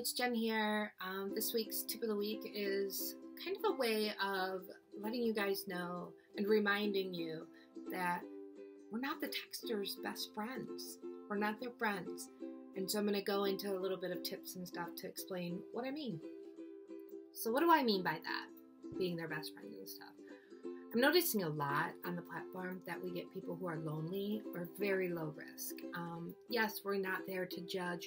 it's Jen here. This week's tip of the week is kind of a way of letting you guys know and reminding you that we're not the texter's best friends. We're not their friends. And so I'm going to go into a little bit of tips and stuff to explain what I mean. So what do I mean by that? Being their best friends and stuff. I'm noticing a lot on the platform that we get people who are lonely or very low risk. Yes, we're not there to judge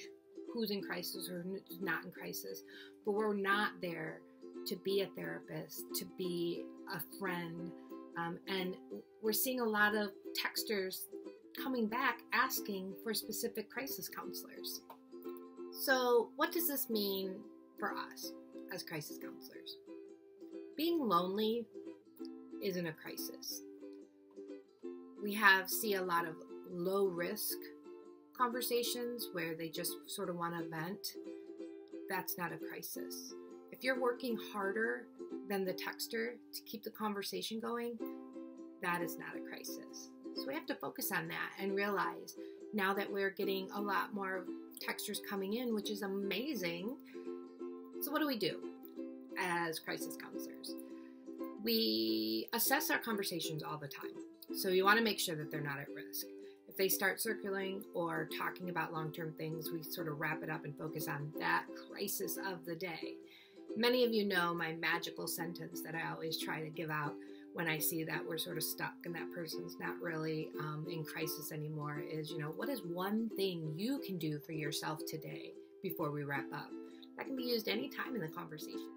who's in crisis or who's not in crisis, but we're not there to be a therapist, to be a friend. And we're seeing a lot of texters coming back asking for specific crisis counselors. So what does this mean for us as crisis counselors? Being lonely isn't a crisis. We see a lot of low risk conversations where they just sort of want to vent. That's not a crisis. If you're working harder than the texter to keep the conversation going, that is not a crisis. So we have to focus on that and realize now that we're getting a lot more texters coming in, which is amazing. So what do we do as crisis counselors? We assess our conversations all the time. So you want to make sure that they're not at risk. If they start circling or talking about long-term things, we sort of wrap it up and focus on that crisis of the day. Many of you know my magical sentence that I always try to give out when I see that we're sort of stuck and that person's not really in crisis anymore is, what is one thing you can do for yourself today before we wrap up? That can be used anytime in the conversation.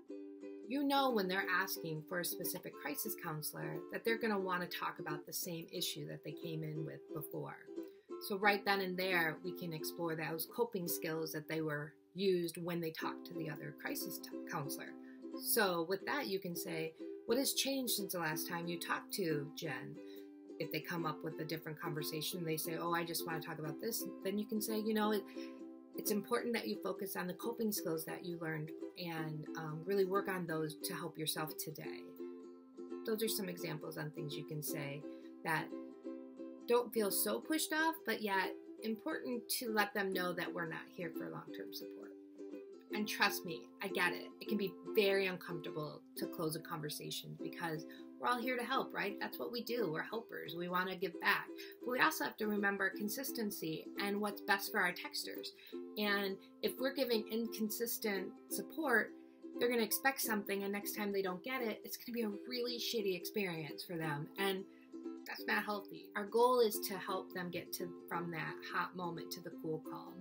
You know when they're asking for a specific crisis counselor that they're going to want to talk about the same issue that they came in with before. So right then and there, we can explore those coping skills that they were used when they talked to the other crisis counselor. So with that, you can say, what has changed since the last time you talked to Jen? If they come up with a different conversation, they say, I just want to talk about this. Then you can say, it's important that you focus on the coping skills that you learned and really work on those to help yourself today. Those are some examples on things you can say that don't feel so pushed off, but yet important to let them know that we're not here for long-term support. And trust me, I get it. It can be very uncomfortable to close a conversation because we're all here to help, right? That's what we do. We're helpers. We want to give back. But we also have to remember consistency and what's best for our texters. And if we're giving inconsistent support, they're going to expect something, and next time they don't get it, it's going to be a really shitty experience for them. And that's not healthy. Our goal is to help them get from that hot moment to the cool calm.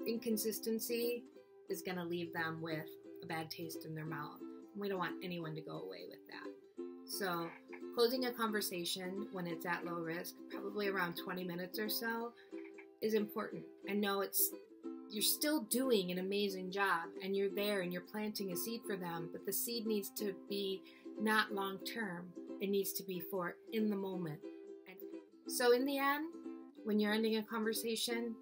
Inconsistency is going to leave them with a bad taste in their mouth. We don't want anyone to go away with that. So closing a conversation when it's at low risk, probably around 20 minutes or so, is important. And know you're still doing an amazing job and you're there and you're planting a seed for them, but the seed needs to be not long term. It needs to be for in the moment. And so in the end, when you're ending a conversation,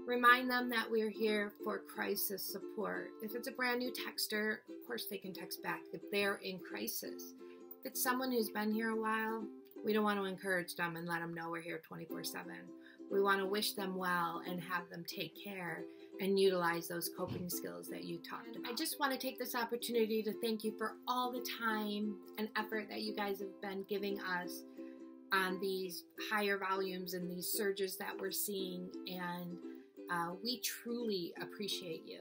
remind them that we're here for crisis support. If it's a brand new texter, of course they can text back if they're in crisis. If it's someone who's been here a while, we don't want to encourage them and let them know we're here 24/7. We want to wish them well and have them take care and utilize those coping skills that you talked about. I just want to take this opportunity to thank you for all the time and effort that you guys have been giving us on these higher volumes and these surges that we're seeing, and we truly appreciate you.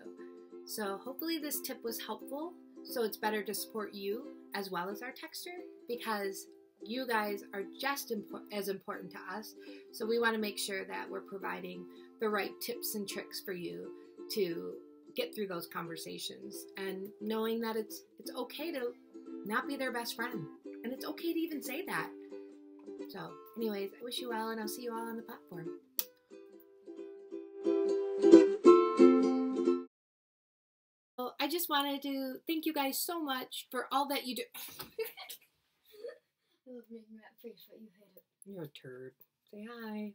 So hopefully this tip was helpful, so it's better to support you as well as our texter, because you guys are just as important to us. So we want to make sure that we're providing the right tips and tricks for you to get through those conversations, and knowing that it's okay to not be their best friend, and it's okay to even say that. So anyways, I wish you well, and I'll see you all on the platform. So I just wanted to thank you guys so much for all that you do. I love making that face, but you hate it. You're a turd. Say hi.